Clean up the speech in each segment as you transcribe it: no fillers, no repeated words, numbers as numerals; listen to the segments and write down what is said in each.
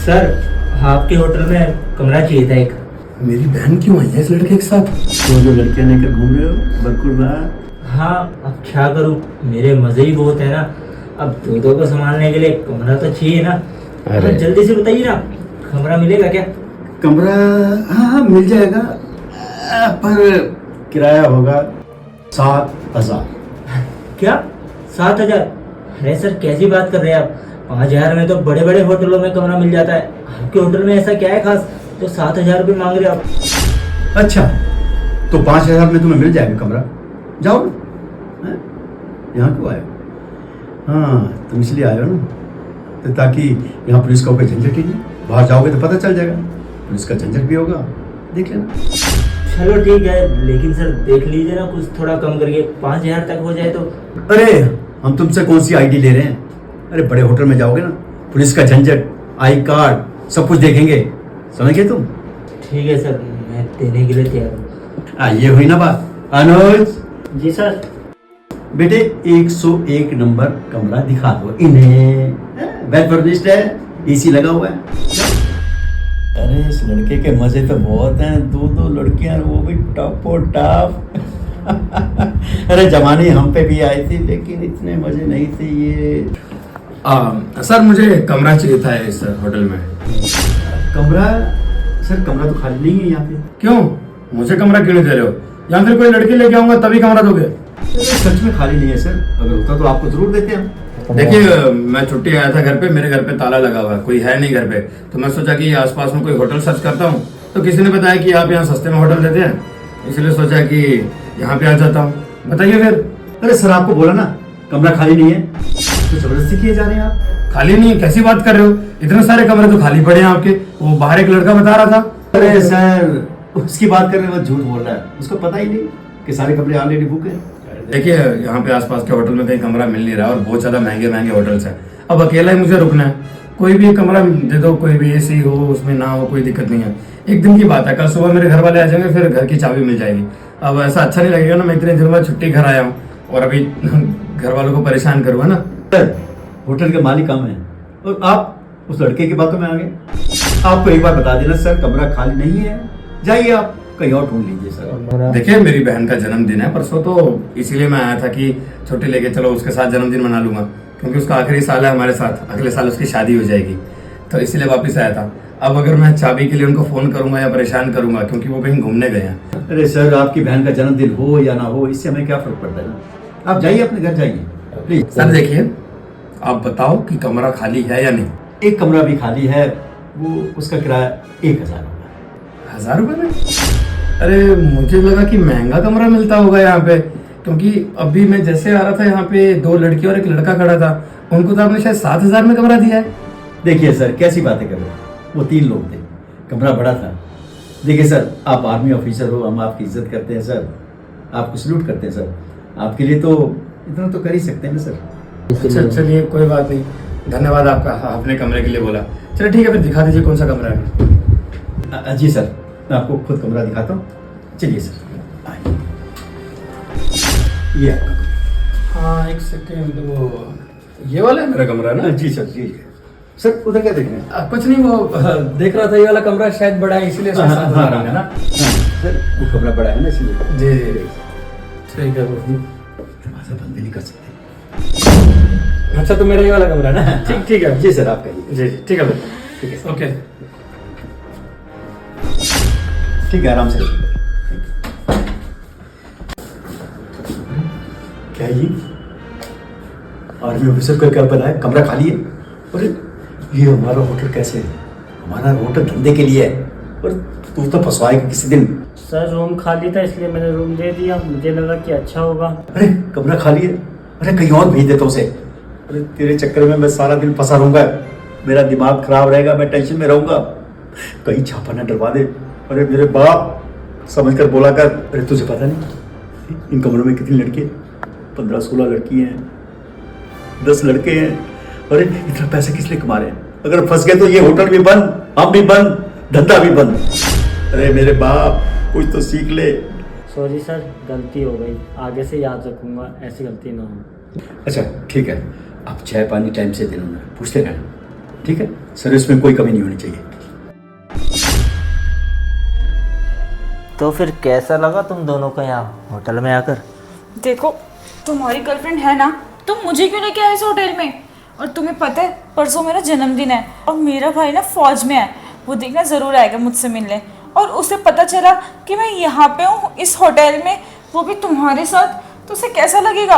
Sir, आपके hotel में कमरा चाहिए था एक। मेरी बहन क्यों आई है इस लड़के के साथ? तो जो लड़कियां लेकर घूम रहे हो बरकुरदार। हाँ, अब क्या करूँ, मेरे मज़े ही बहुत है ना। अब दो को संभालने के लिए कमरा तो चाहिए ना। अरे। जल्दी से बताइए ना, कमरा मिलेगा क्या? कमरा हाँ हाँ मिल जाएगा, पर किराया होगा 7,000। क्या 7,000? अरे सर, कैसी बात कर रहे हैं आप? 5,000 में तो बड़े बड़े होटलों में कमरा मिल जाता है। आपके होटल में ऐसा क्या है खास तो 7,000 रुपये मांग रहे हो आप? अच्छा, तो 5,000 में तुम्हें मिल जाएगा कमरा। जाओ ना। हैं? यहाँ क्यों आए हो? हाँ, तुम इसलिए आए हो ना, तो ताकि यहाँ पुलिस का कोई झंझट ही नहीं। बाहर जाओगे तो पता चल जाएगा, पुलिस का झंझट भी होगा, देख लेना। चलो ठीक है, लेकिन सर देख लीजिए ना, कुछ थोड़ा कम करके 5,000 तक हो जाए तो। अरे हम तुमसे कौन सी आईडी ले रहे हैं? अरे बड़े होटल में जाओगे ना, पुलिस का झंझट, आई कार्ड, सब कुछ देखेंगे, समझ गए तुम? ठीक है सर, मैं देने के लिए तैयार हूँ। ये हुई ना बात। अनुज जी सर। बेटे 101 नंबर कमरा दिखा दो इन्हें। वेल फर्निश्ड है, एसी लगा हुआ है। अरे इस लड़के के मजे तो बहुत हैं, दो लड़कियां, वो भी टॉप और टॉप। अरे जमाने हम पे भी आई थी, लेकिन इतने मजे नहीं थे ये। सर मुझे कमरा चाहिए था इस होटल में। कमरा? सर कमरा तो खाली नहीं है यहाँ पे। क्यों? मुझे कमरा क्यों नहीं दे रहे हो? या फिर कोई लड़की लेके आऊंगा तभी कमरा दोगे? सच में खाली नहीं है सर, अगर होता तो आपको जरूर देते हम। देखिए, मैं छुट्टी आया था घर पे, मेरे घर पे ताला लगा हुआ है, कोई है नहीं घर पे, तो मैं सोचा कि आसपास में कोई होटल सर्च करता हूँ, तो किसी ने बताया कि आप यहाँ सस्ते में होटल देते हैं, इसलिए सोचा कि यहाँ पे आ जाता हूँ। बताइए फिर। अरे सर आपको बोला ना कमरा खाली नहीं है, तो जबरदस्ती किए जा रहे हैं आप। खाली नहीं है? कैसी बात कर रहे हो? इतने सारे कमरे तो खाली पड़े हैं आपके। वो बाहर एक लड़का बता रहा था। अरे सर उसकी बात कर रहे हैं, वो झूठ बोल रहा है, उसको पता ही नहीं कि सारे कमरे ऑलरेडी बुक है। देखिए, यहाँ पे आसपास के होटल में कहीं कमरा मिल नहीं रहा और बहुत ज्यादा महंगे महंगे होटल्स हैं। अब अकेला ही मुझे रुकना है, कोई भी कमरा दे दो, कोई भी एसी हो, उसमें ना हो, कोई दिक्कत नहीं है। एक दिन की बात है, कल सुबह मेरे घर वाले आ जाएंगे, फिर घर की चाबी मिल जाएगी। अब ऐसा अच्छा नहीं लगेगा ना, मैं इतने दिनों बाद छुट्टी घर आया हूँ और अभी घर वालों को परेशान करूँगा ना। सर होटल के मालिक हम हैं और आप उस लड़के की बातों में आ गए। आपको एक बार बता देना सर, कमरा खाली नहीं है, जाइए आप कहीं और ढूंढ लीजिए सर। देखिए, मेरी बहन का जन्मदिन है परसों, तो इसीलिए मैं आया था कि छुट्टी लेके चलो उसके साथ जन्मदिन मना लूंगा, क्योंकि उसका आखिरी साल है हमारे साथ, अगले साल उसकी शादी हो जाएगी, तो इसीलिए वापस आया था। अब अगर मैं चाबी के लिए उनको फोन करूंगा या परेशान करूंगा, क्योंकि वो कहीं घूमने गए हैं। अरे सर आपकी बहन का जन्मदिन हो या ना हो, इससे हमें क्या फर्क पड़ता है ना, आप जाइए अपने घर जाइए प्लीज। सर देखिए, आप बताओ कि कमरा खाली है या नहीं? एक कमरा भी खाली है, वो उसका किराया 1,000 होगा। 1,000 रुपए में? अरे मुझे लगा कि महंगा कमरा मिलता होगा यहाँ पे, क्योंकि अभी मैं जैसे आ रहा था यहाँ पे 2 लड़की और एक लड़का खड़ा था, उनको तो आपने शायद 7,000 में कमरा दिया है। देखिए सर कैसी बातें कर रहे हो, वो 3 लोग थे, कमरा बड़ा था। देखिए सर आप आर्मी ऑफिसर हो, हम आपकी इज्जत करते हैं सर, आपको सल्यूट करते हैं सर, आपके लिए तो इतना तो कर ही सकते हैं ना सर। अच्छा चलिए, कोई बात नहीं, धन्यवाद आपका, आपने कमरे के लिए बोला। चलिए ठीक है, फिर दिखा दीजिए कौन सा कमरा है। जी सर, मैं आपको खुद कमरा दिखाता हूँ, चलिए सर आइए। ये आपका कमरा। हाँ एक सेकेंड, वो ये वाला है मेरा कमरा ना? जी सर जी सर, उधर क्या देख रहे हैं? कुछ नहीं, वो देख रहा था ये वाला कमरा शायद बड़ा है, इसलिए हाँ, हाँ, हाँ, है ना? सर वो कमरा बड़ा है ना, इसलिए। जी जी ठीक है। दरवाजा बंद भी नहीं कर सकते। अच्छा, तो मेरा ये वाला कमरा ना? ठीक ठीक है जी सर आप कहिए। जी ठीक है, ठीक है ओके। ठीक है, आराम से रहिए। क्या है ये? आर्मी ऑफिसर का क्या पता है कमरा खाली है? अरे ये हमारा होटल कैसे है? हमारा होटल धंधे के लिए है, और तू तो फंसवाएगा किसी दिन। सर रूम खाली था इसलिए मैंने रूम दे दिया, मुझे लगा कि अच्छा होगा। अरे कमरा खाली है, अरे कहीं और भेज देता उसे। अरे तेरे चक्कर में मैं सारा दिन फंसा रहूंगा, मेरा दिमाग खराब रहेगा, मैं टेंशन में रहूंगा, कहीं छापा ना डरवा दे। अरे मेरे बाप समझ कर बोला कर। अरे तुझे पता नहीं इन कमरों में कितनी लड़की है? 15-16 लड़की हैं, 10 लड़के हैं। अरे इतना पैसा किस लिए कमा रहे हैं? अगर फंस गए तो ये होटल भी बंद, हम भी बंद, धंधा भी बंद। अरे मेरे बाप कुछ तो सीख ले। सॉरी सर, गलती हो गई, आगे से याद रखूंगा, ऐसी गलती ना हो। अच्छा ठीक है, आप चाय पानी टाइम से देना, पूछते रहना। ठीक है, सर्विस में कोई कमी नहीं होनी चाहिए। तो फिर कैसा लगा तुम दोनों को यहाँ होटल में आकर? देखो, तुम्हारी गर्लफ्रेंड है ना, तुम मुझे क्यों लेके आए इस होटल में? और तुम्हें पता है परसों मेरा जन्मदिन है और मेरा भाई ना फौज में है, वो देखना ज़रूर आएगा मुझसे मिलने। और उसे पता चला कि मैं यहाँ पे हूँ इस होटल में, वो भी तुम्हारे साथ, तो उसे कैसा लगेगा?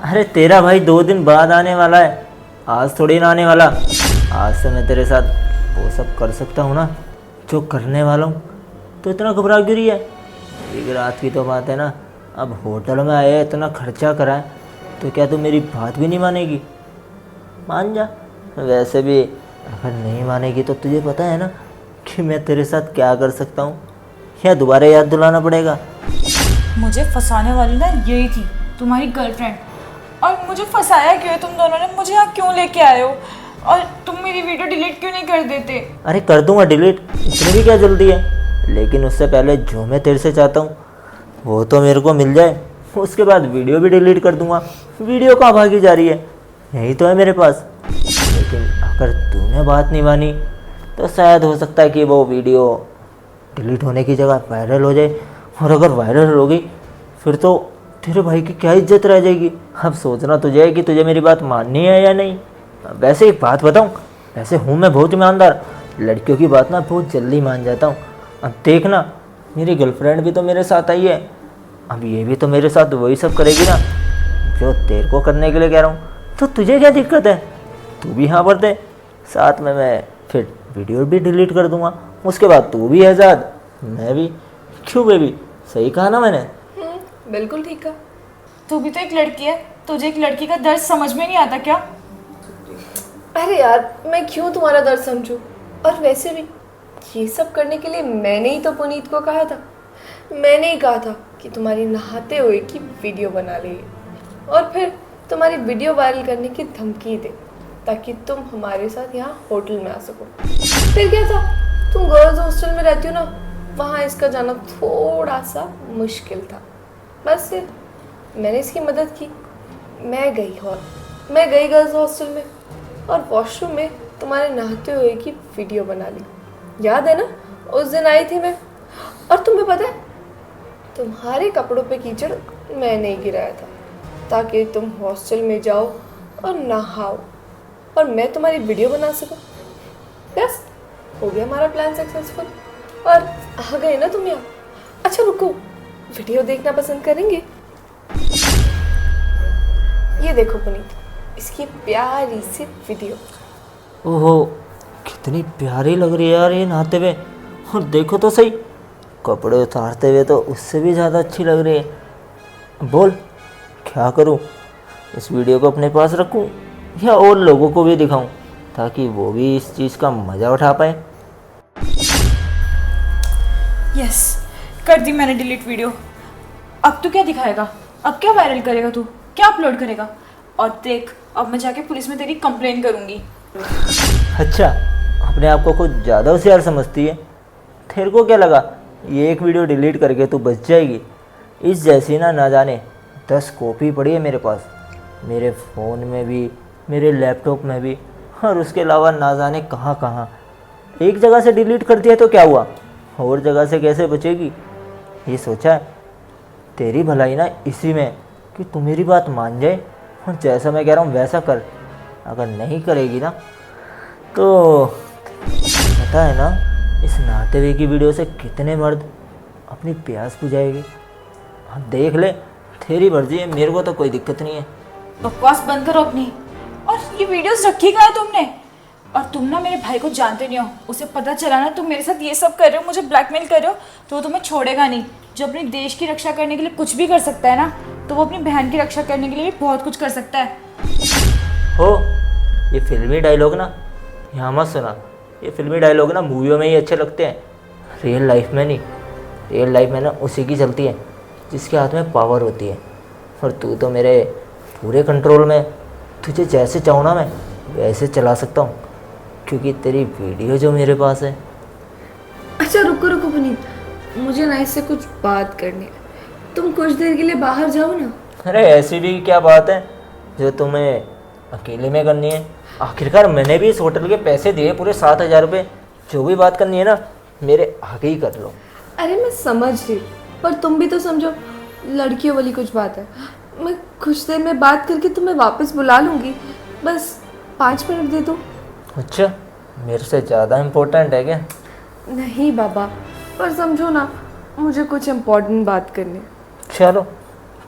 अरे तेरा भाई 2 दिन बाद आने वाला है, आज थोड़ी ना आने वाला। आज से मैं तेरे साथ वो सब कर सकता हूँ ना जो करने वाला हूँ, तो इतना घबरा क्यों रही है? एक रात की तो बात है ना, अब होटल में आया इतना खर्चा करा है, तो क्या तू मेरी बात भी नहीं मानेगी? मान जा। वैसे भी अगर नहीं मानेगी तो तुझे पता है ना कि मैं तेरे साथ क्या कर सकता हूँ, या दोबारा याद दिलाना पड़ेगा? मुझे फंसाने वाली ना यही थी, तुम्हारी गर्लफ्रेंड। और मुझे फंसाया क्यों है तुम दोनों ने? मुझे यहाँ क्यों लेके आए हो? और तुम मेरी वीडियो डिलीट क्यों नहीं कर देते? अरे कर दूंगा डिलीट, इतनी भी क्या जल्दी है? लेकिन उससे पहले जो मैं तेरे से चाहता हूँ वो तो मेरे को मिल जाए, उसके बाद वीडियो भी डिलीट कर दूंगा। वीडियो कहाँ भागी जा रही है? यही तो है मेरे पास। लेकिन अगर तूने बात नहीं मानी तो शायद हो सकता है कि वो वीडियो डिलीट होने की जगह वायरल हो जाए, और अगर वायरल हो गई फिर तो तेरे भाई की क्या इज्जत रह जाएगी। अब सोचना तुझे है कि तुझे मेरी बात माननी है या नहीं। वैसे एक बात बताऊँ, वैसे हूँ मैं बहुत ईमानदार, लड़कियों की बात ना बहुत जल्दी मान जाता हूँ। अब देखना, मेरी गर्लफ्रेंड भी तो मेरे साथ आई है, अब ये भी तो मेरे साथ वही सब करेगी ना जो तेरे को करने के लिए कह रहा हूँ। तो तुझे क्या दिक्कत है? तू भी यहाँ पर दे, साथ में मैं फिर वीडियो भी डिलीट कर दूंगा, उसके बाद तू भी आज़ाद, मैं भी। क्यों बेबी, सही कहा ना मैंने? बिल्कुल ठीक है। तू भी तो एक लड़की है, तुझे एक लड़की का दर्द समझ में नहीं आता क्या? अरे यार, मैं क्यों तुम्हारा दर्द समझूं? और वैसे भी ये सब करने के लिए मैंने ही तो पुनीत को कहा था। मैंने ही कहा था कि तुम्हारी नहाते हुए की वीडियो बना ले और फिर तुम्हारी वीडियो वायरल करने की धमकी दे, ताकि तुम हमारे साथ यहाँ होटल में आ सको। फिर क्या था, तुम गर्ल्स हॉस्टल में रहती हो ना, वहाँ इसका जाना थोड़ा सा मुश्किल था। बस फिर मैंने इसकी मदद की। मैं गई गर्ल्स हॉस्टल में और वॉशरूम में तुम्हारे नहाते हुए की वीडियो बना ली। याद है ना, उस दिन आई थी मैं, और तुम्हें पता है तुम्हारे कपड़ों पे कीचड़ मैंने ही गिराया था, ताकि तुम हॉस्टल में जाओ और नहाओ और मैं तुम्हारी वीडियो बना सकूं। बस हो गया हमारा प्लान सक्सेसफुल, और आ गए ना तुम यहाँ। अच्छा रुको, वीडियो देखना पसंद करेंगे? ये देखो पुनीत, इसकी प्यारी सी वीडियो। ओहो, कितनी प्यारी लग रही है यार ये नहाते हुए। और देखो तो सही, कपड़े उतारते हुए तो उससे भी ज़्यादा अच्छी लग रही है। बोल क्या करूं, इस वीडियो को अपने पास रखूं या और लोगों को भी दिखाऊं, ताकि वो भी इस चीज़ का मज़ा उठा पाए? यस, कर दी मैंने डिलीट वीडियो। अब तू क्या दिखाएगा? अब क्या वायरल करेगा? तू क्या अपलोड करेगा? और देख, अब मैं जाके पुलिस में तेरी कंप्लेन करूंगी। अच्छा, अपने आप को कुछ ज़्यादा होशियार समझती है। तेरे को क्या लगा ये एक वीडियो डिलीट करके तू बच जाएगी? इस जैसी ना जाने 10 कॉपी पड़ी है मेरे पास, मेरे फ़ोन में भी, मेरे लैपटॉप में भी, और उसके अलावा ना जाने कहाँ कहाँ। एक जगह से डिलीट कर दिया तो क्या हुआ, और जगह से कैसे बचेगी? ये सोचा है? तेरी भलाई ना इसी में कि तू मेरी बात मान जाए और जैसा मैं कह रहा हूँ वैसा कर। अगर नहीं करेगी ना तो पता है ना, इस नहाते हुए की वीडियो से कितने मर्द अपनी प्यास बुझाएगी। अब देख ले, तेरी मर्जी है, मेरे को तो कोई दिक्कत नहीं है। बकवास बंद करो अपनी। और ये वीडियोस रखी कहाँ है तुमने? और तुम ना मेरे भाई को जानते नहीं हो, उसे पता चला ना तुम मेरे साथ ये सब कर रहे हो, मुझे ब्लैकमेल कर रहे हो, तो वो तुम्हें छोड़ेगा नहीं। जो अपने देश की रक्षा करने के लिए कुछ भी कर सकता है ना, तो वो अपनी बहन की रक्षा करने के लिए भी बहुत कुछ कर सकता है। हो, ये फिल्मी डायलॉग ना यहाँ मत सुना। ये फिल्मी डायलॉग ना मूवियों में ही अच्छे लगते हैं, रियल लाइफ में नहीं। रियल लाइफ में ना उसी की चलती है जिसके हाथ में पावर होती है। और तू तो मेरे पूरे कंट्रोल में, तुझे जैसे चाहूँ ना मैं वैसे चला सकता हूँ, क्योंकि तेरी वीडियो जो मेरे पास है। अच्छा रुको रुको पुनीत, मुझे ना इससे कुछ बात करनी है। तुम कुछ देर के लिए बाहर जाओ ना। अरे ऐसी भी क्या बात है जो तुम्हें अकेले में करनी है। आखिरकार मैंने भी इस होटल के पैसे दिए पूरे 7,000 रुपये। जो भी बात करनी है ना मेरे आगे ही कर लो। अरे मैं समझ रही हूँ, पर तुम भी तो समझो, लड़कियों वाली कुछ बात है। मैं कुछ देर में बात करके तुम्हें वापस बुला लूँगी, बस 5 मिनट दे दो। अच्छा, मेरे से ज़्यादा इम्पोर्टेंट है क्या? नहीं बाबा, पर समझो ना, मुझे कुछ इम्पोर्टेंट बात करनी है। चलो,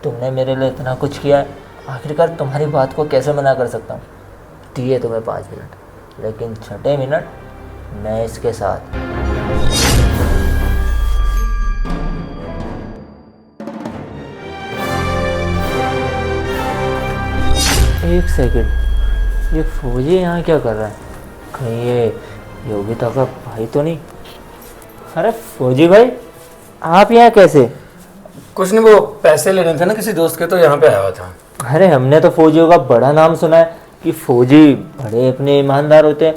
तुमने मेरे लिए इतना कुछ किया है, आखिरकार तुम्हारी बात को कैसे मना कर सकता हूँ। दिए तुम्हें 5 मिनट, लेकिन 6 मिनट मैं इसके साथ। एक सेकंड, ये फौजी यहाँ क्या कर रहा है? कहीं ये योगिता का भाई तो नहीं? अरे फौजी भाई, आप यहाँ कैसे? कुछ नहीं, वो पैसे लेने थे ना किसी दोस्त के, तो यहाँ पे आया हुआ था। अरे हमने तो फौजियों का बड़ा नाम सुना है कि फौजी बड़े अपने ईमानदार होते हैं,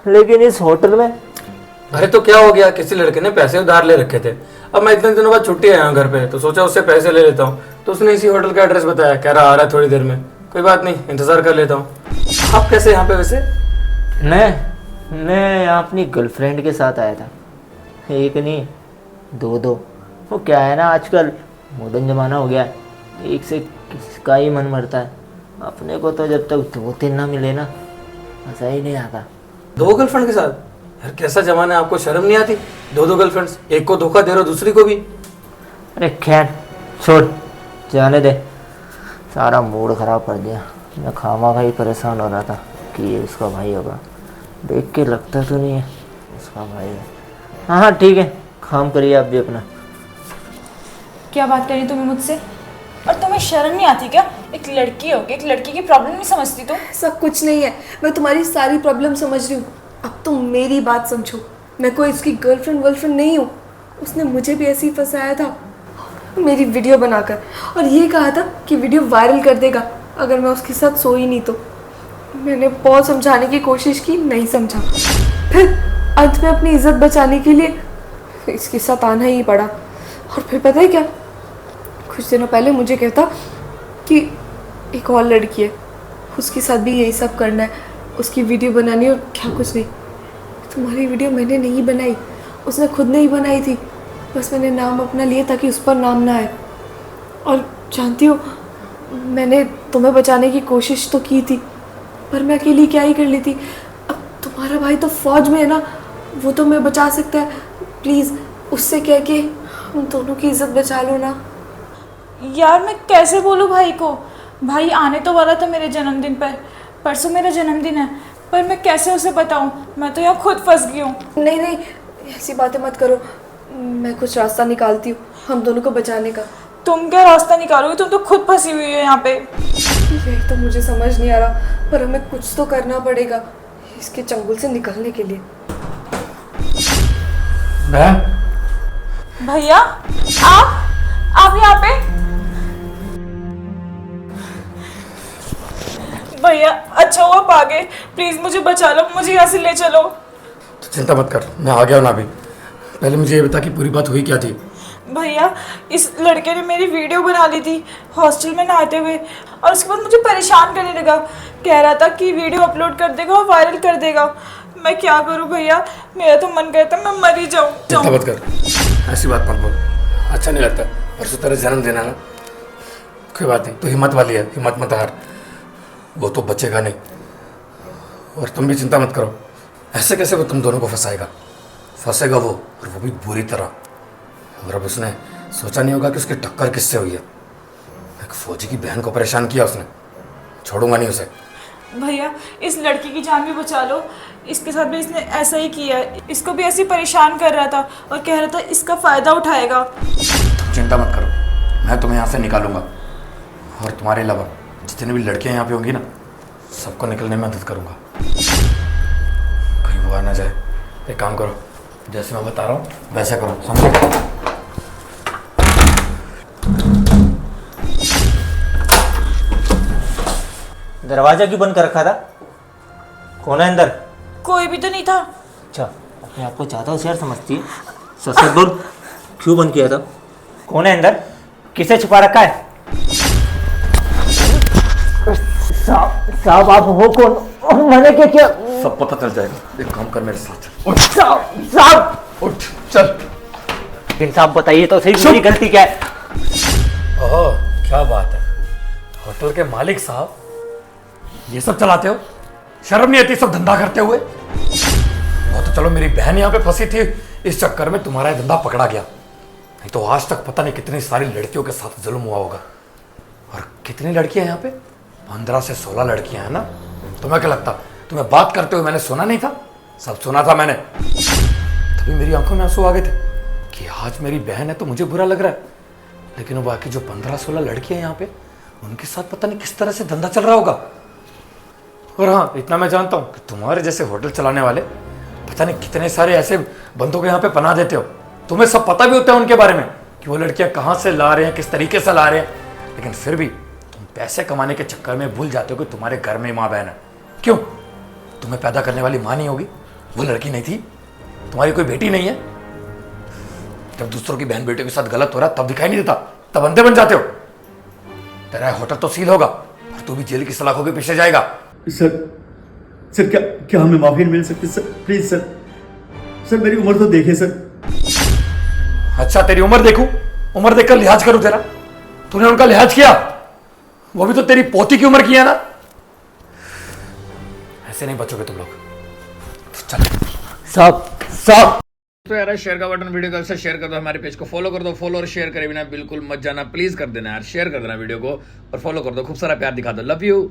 लेकिन इस होटल में। अरे तो क्या हो गया, किसी लड़के ने पैसे उधार ले रखे थे। अब मैं इतने दिनों बाद छुट्टी आया हूँ घर पे, तो सोचा उससे पैसे ले लेता हूँ। तो उसने इसी होटल का एड्रेस बताया, कह रहा आ रहा है थोड़ी देर में। कोई बात नहीं, इंतजार कर लेता हूँ। आप कैसे यहाँ पे वैसे? मैं यहाँ अपनी गर्लफ्रेंड के साथ आया था। एक नहीं, दो। वो क्या है ना, आजकल मॉडर्न ज़माना हो गया है, एक से किसका ही मन मरता है। अपने को तो जब तक 2-3 ना मिले ना मज़ा ही नहीं आता। 2 गर्लफ्रेंड के साथ? यार कैसा जमाना है, आपको शर्म नहीं आती? 2 गर्लफ्रेंड्स, एक को धोखा दे रहे हो, दूसरी को भी। अरे खैर छोड़, जाने दे। सारा मूड ख़राब कर दिया। मैं खामा ही परेशान हो रहा था कि ये उसका भाई होगा। देख के लगता तो नहीं है उसका भाई है। हाँ ठीक है, काम करिए आप भी अपना। क्या बात करी तुम्हें मुझसे? और तुम्हें शर्म नहीं आती क्या? एक लड़की हो गई, एक लड़की की प्रॉब्लम नहीं समझती तुम? ऐसा कुछ नहीं है, मैं तुम्हारी सारी प्रॉब्लम समझ रही हूँ। अब तुम मेरी बात समझो, मैं कोई इसकी गर्लफ्रेंड नहीं हूँ। उसने मुझे भी ऐसे ही फंसाया था, मेरी वीडियो बनाकर, और ये कहा था कि वीडियो वायरल कर देगा अगर मैं उसके साथ सोई नहीं तो। मैंने बहुत समझाने की कोशिश की, नहीं समझा। फिर अंत में अपनी इज्जत बचाने के लिए इसके साथ आना ही पड़ा। और फिर पता है क्या, कुछ दिनों पहले मुझे कहता कि एक और लड़की है, उसके साथ भी यही सब करना है, उसकी वीडियो बनानी और क्या कुछ नहीं। तुम्हारी वीडियो मैंने नहीं बनाई, उसने खुद नहीं बनाई थी, बस मैंने नाम अपना लिया ताकि उस पर नाम ना आए। और जानती हो, मैंने तुम्हें बचाने की कोशिश तो की थी, पर मैं अकेली क्या ही कर ली थी। अब तुम्हारा भाई तो फौज में है ना, वो तो मैं बचा सकता है। प्लीज़ उससे कह के हम दोनों की इज्जत बचा लो ना। यार मैं कैसे बोलूँ भाई को? भाई आने तो वाला था मेरे जन्मदिन पर, परसों मेरा जन्मदिन है, पर मैं कैसे उसे बताऊँ? मैं तो यहाँ खुद फंस गई हूँ। नहीं, ऐसी बातें मत करो, मैं कुछ रास्ता निकालती हूँ हम दोनों को बचाने का। तुम क्या रास्ता निकालोगी? तुम तो खुद फंसी हुई हो यहाँ पे। यही तो मुझे समझ नहीं आ रहा, पर हमें कुछ तो करना पड़ेगा इसके चंगुल से निकलने के लिए। भैया आप यहाँ पे? भैया अच्छा हुआ आप आ गए, प्लीज मुझे बचा लो, मुझे यहाँ से ले चलो। तो चिंता मत कर, मैं आ गया हूँ ना अभी। पहले मुझे ये बता कि पूरी बात हुई क्या थी। भैया इस लड़के ने मेरी वीडियो बना ली थी हॉस्टल में नहाते हुए, और उसके बाद मुझे परेशान करने लगा। कह रहा था कि वीडियो अपलोड कर देगा और वायरल कर देगा। मैं क्या करूं भैया, मेरा तो मन करता मैं मर ही जाऊं। चिंता मत कर, ऐसी बात मत बोल, अच्छा नहीं लगता। परसों तेरा जन्मदिन है ना, कोई बात नहीं, तो हिम्मत वाली है, हिम्मत मत हार, वो तो बचेगा नहीं। और तुम भी चिंता मत करो, ऐसे कैसे वो तुम दोनों को फंसेगा वो, और वो भी बुरी तरह। और अब उसने सोचा नहीं होगा कि उसकी टक्कर किससे हुई है। एक फौजी की बहन को परेशान किया उसने, छोड़ूंगा नहीं उसे। भैया इस लड़की की जान भी बचा लो, इसके साथ भी इसने ऐसा ही किया है, इसको भी ऐसे ही परेशान कर रहा था और कह रहा था इसका फ़ायदा उठाएगा। तुम चिंता मत करो, मैं तुम्हें यहाँ से निकालूंगा, और तुम्हारे अलावा जितनी भी लड़कियाँ यहाँ पे होंगी ना, सबको निकलने में मदद करूँगा। कहीं वो आ ना जाए। एक काम करो, जैसे मैं बता रहा हूँ वैसा करो, समझो। दरवाजा क्यों बंद कर रखा था? कौन है अंदर? कोई भी तो नहीं था। अच्छा, अपने आप को ज़्यादा होशियार समझती है। सच बोल, क्यों बंद किया था? कौन है अंदर? किसे छुपा रखा है? साहब आप हो कौन और मैंने क्या किया? सब पता चल जाएगा। एक काम कर मेरे साथ। उठ साहब उठ चल। लेकिन साहब बताइए तो सही मेरी गलती क्या है? ओह क्या बात है, होटल के मालिक साहब ये सब चलाते हो? शर्म नहीं आती सब धंधा करते हुए? वो तो चलो मेरी बहन यहाँ पे फंसी थी, इस चक्कर में तुम्हारा ये धंधा पकड़ा गया, नहीं तो आज तक पता नहीं कितनी सारी लड़कियों के साथ जुल्म हुआ होगा। और कितनी लड़कियां यहाँ पे? 15 से 16 लड़कियां हैं ना? तुम्हें क्या लगता तुम्हें बात करते हुए मैंने सुना नहीं था? सब सुना था मैंने, तभी मेरी आंखों में आंसू आ गए थे कि आज मेरी बहन है तो मुझे बुरा लग रहा है, लेकिन वो बाकी जो 15-16 लड़कियां यहाँ पे उनके साथ पता नहीं किस तरह से धंधा चल रहा होगा। और हाँ इतना मैं जानता हूँ कि तुम्हारे जैसे होटल चलाने वाले पता नहीं कितने सारे ऐसे बंदों को यहाँ पे पनाह देते हो। तुम्हें सब पता भी होता है उनके बारे में कि वो लड़कियां कहाँ से ला रहे हैं, किस तरीके से ला रहे हैं, लेकिन फिर भी तुम पैसे कमाने के चक्कर में भूल जाते हो कि तुम्हारे घर में माँ बहन है। क्यों? तुम्हें पैदा करने वाली माँ नहीं होगी? वो लड़की नहीं थी? तुम्हारी कोई बेटी नहीं है? जब दूसरों की बहन बेटियों के साथ गलत हो रहा तब दिखाई नहीं देता, तब अंधे बन जाते हो। तेरा होटल तो सील होगा और तू भी जेल की सलाखों के पीछे जाएगा। सर क्या हमें माफी मिल सकती सर? प्लीज सर मेरी उम्र तो देखे सर। अच्छा तेरी उम्र देखूं? उम्र देखकर लिहाज करूं तेरा? तूने उनका लिहाज किया? वो भी तो तेरी पोती की उम्र की है ना? ऐसे नहीं बचोगे तुम लोग। चल साहब तो यार शेयर का बटन वीडियो को शेयर कर दो, हमारे पेज को फॉलो कर दो। फॉलो और शेयर करे बिना बिल्कुल मत जाना, प्लीज कर देना यार, शेयर कर देना वीडियो को और फॉलो कर दो। खूब सारा प्यार दिखा दो। Love you.